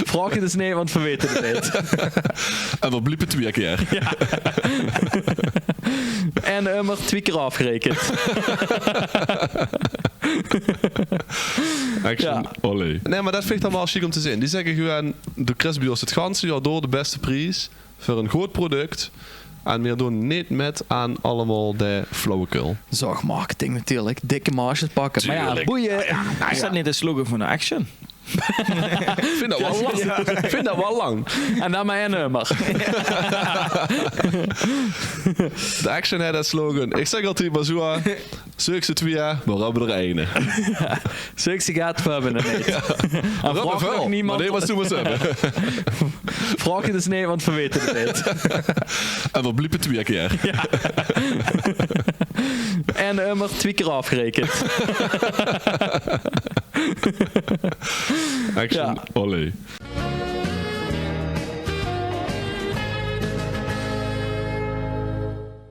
Vraag je dus nee, want we weten het niet. En we bliepen 2 keer. Ja. En maar 2 keer afgerekend. Action, olé. Nee, maar dat vind ik dan wel chic om te zien. Die zeggen gewoon, de krijgt bij ons het ganse jaar door de beste prijs voor een goed product. En we doen niet met aan allemaal de flauwekul. Zorgmarketing natuurlijk. Dikke marges pakken. Maar ja, Tuurlijk. boeien. Is dat niet de slogan van de Action? Ik vind dat wel lang. Ik vind dat wel lang. En dan mijn nummer. De Action had dat slogan. Ik zeg altijd maar zo. Zoek ze 2, maar we hebben er 1. Zulke gaat we hebben het niet. En vraag nog niemand. Maar nee, wat doen we ze? Vraag je dus nee, want we weten het niet. En we bliepen 2 keer. Ja. En maar 2 keer afgerekend. Action, olé.